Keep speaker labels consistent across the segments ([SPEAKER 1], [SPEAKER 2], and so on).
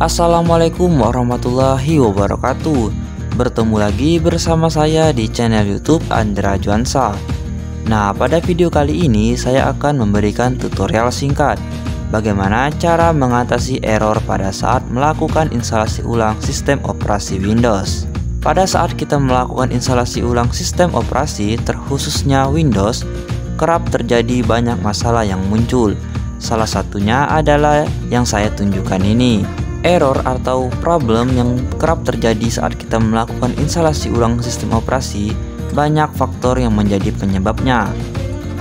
[SPEAKER 1] Assalamualaikum warahmatullahi wabarakatuh. Bertemu lagi bersama saya di channel YouTube Andra Juansa. Nah, pada video kali ini saya akan memberikan tutorial singkat bagaimana cara mengatasi error pada saat melakukan instalasi ulang sistem operasi Windows. Pada saat kita melakukan instalasi ulang sistem operasi, terkhususnya Windows, kerap terjadi banyak masalah yang muncul. Salah satunya adalah yang saya tunjukkan ini. Error atau problem yang kerap terjadi saat kita melakukan instalasi ulang sistem operasi, banyak faktor yang menjadi penyebabnya.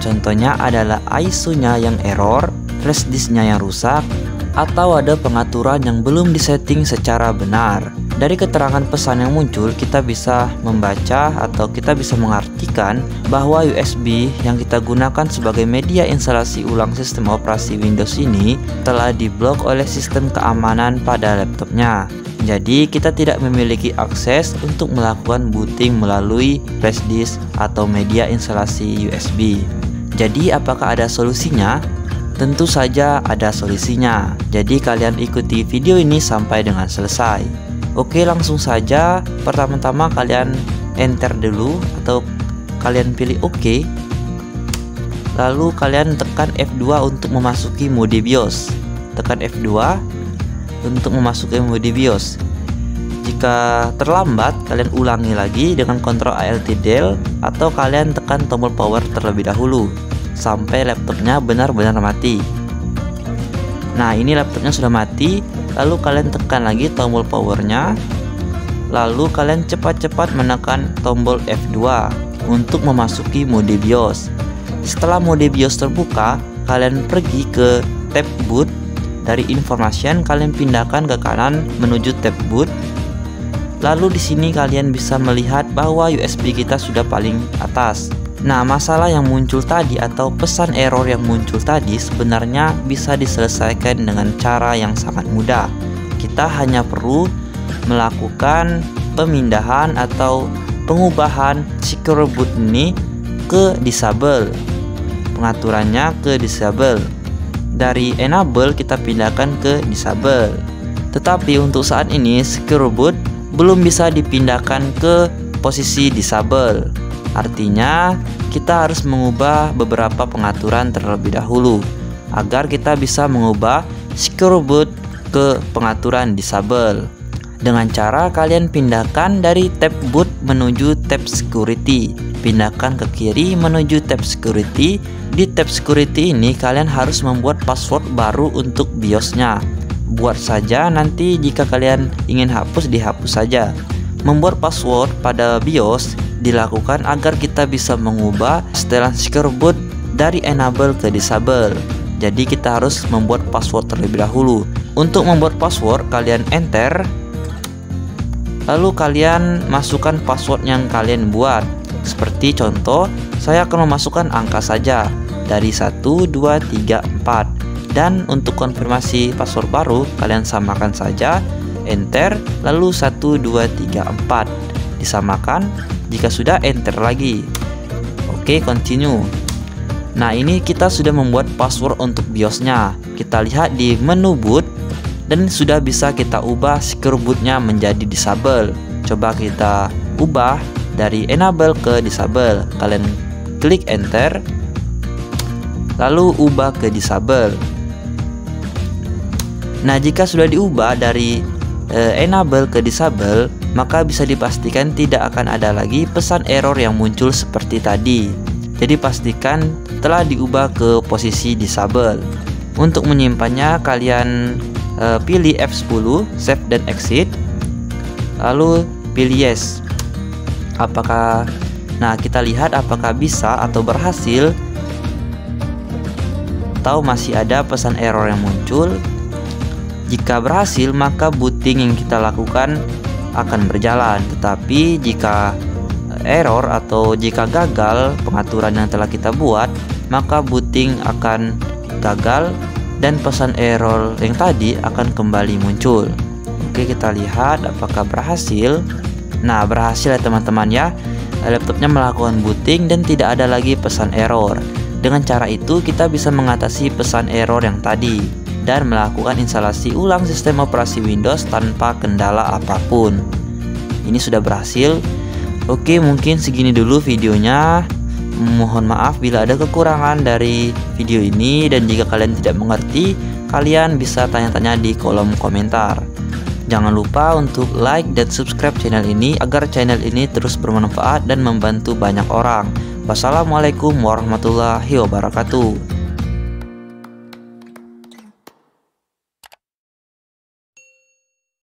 [SPEAKER 1] Contohnya adalah ISO-nya yang error, flash disk-nya yang rusak, atau ada pengaturan yang belum disetting secara benar. Dari keterangan pesan yang muncul, kita bisa membaca atau kita bisa mengartikan bahwa USB yang kita gunakan sebagai media instalasi ulang sistem operasi Windows ini telah diblok oleh sistem keamanan pada laptopnya. Jadi kita tidak memiliki akses untuk melakukan booting melalui flash disk atau media instalasi USB. Jadi apakah ada solusinya? Tentu saja ada solusinya. Jadi kalian ikuti video ini sampai dengan selesai. Oke, langsung saja. Pertama-tama kalian enter dulu atau kalian pilih OK. Lalu kalian tekan F2 untuk memasuki mode BIOS. Tekan F2 untuk memasuki mode BIOS. Jika terlambat, kalian ulangi lagi dengan Ctrl Alt Del atau kalian tekan tombol power terlebih dahulu sampai laptopnya benar-benar mati. Nah, ini laptopnya sudah mati. Lalu kalian tekan lagi tombol powernya. Lalu kalian cepat-cepat menekan tombol F2 untuk memasuki mode BIOS. Setelah mode BIOS terbuka, kalian pergi ke tab boot. Dari information kalian pindahkan ke kanan menuju tab boot. Lalu di sini kalian bisa melihat bahwa USB kita sudah paling atas. Nah, masalah yang muncul tadi atau pesan error yang muncul tadi sebenarnya bisa diselesaikan dengan cara yang sangat mudah. Kita hanya perlu melakukan pemindahan atau pengubahan secure boot ini ke disable. Pengaturannya ke disable. Dari enable kita pindahkan ke disable. Tetapi untuk saat ini secure boot belum bisa dipindahkan ke posisi disable. Artinya kita harus mengubah beberapa pengaturan terlebih dahulu agar kita bisa mengubah secure boot ke pengaturan disable. Dengan cara kalian pindahkan dari tab boot menuju tab security. Pindahkan ke kiri menuju tab security. Di tab security ini kalian harus membuat password baru untuk BIOS-nya. Buat saja, nanti jika kalian ingin hapus, dihapus saja. Membuat password pada BIOS dilakukan agar kita bisa mengubah setelan secure boot dari enable ke disable. Jadi kita harus membuat password terlebih dahulu. Untuk membuat password, kalian enter. Lalu kalian masukkan password yang kalian buat. Seperti contoh, saya akan memasukkan angka saja dari 1, 2, 3, 4. Dan untuk konfirmasi password baru, kalian samakan saja, enter, lalu 1, 2, 3, 4. Disamakan. Jika sudah, enter lagi. Oke, continue. Nah, ini kita sudah membuat password untuk BIOS-nya. Kita lihat di menu boot dan sudah bisa kita ubah secure boot-nya menjadi disable. Coba kita ubah dari enable ke disable. Kalian klik enter, lalu ubah ke disable. Nah, jika sudah diubah dari enable ke disable, maka bisa dipastikan tidak akan ada lagi pesan error yang muncul seperti tadi. Jadi pastikan telah diubah ke posisi disable. Untuk menyimpannya, kalian pilih F10, save dan exit. Lalu pilih yes. Nah, kita lihat apakah bisa atau berhasil, atau masih ada pesan error yang muncul. Jika berhasil, maka booting yang kita lakukan akan berjalan. Tetapi jika error atau jika gagal pengaturan yang telah kita buat, maka booting akan gagal dan pesan error yang tadi akan kembali muncul. Oke, kita lihat apakah berhasil. Nah, berhasil ya teman-teman ya. Laptopnya melakukan booting dan tidak ada lagi pesan error. Dengan cara itu kita bisa mengatasi pesan error yang tadi. dan melakukan instalasi ulang sistem operasi Windows tanpa kendala apapun. Ini sudah berhasil. Oke, mungkin segini dulu videonya. Mohon maaf bila ada kekurangan dari video ini, dan jika kalian tidak mengerti, kalian bisa tanya-tanya di kolom komentar. Jangan lupa untuk like dan subscribe channel ini agar channel ini terus bermanfaat dan membantu banyak orang. Wassalamualaikum warahmatullahi wabarakatuh.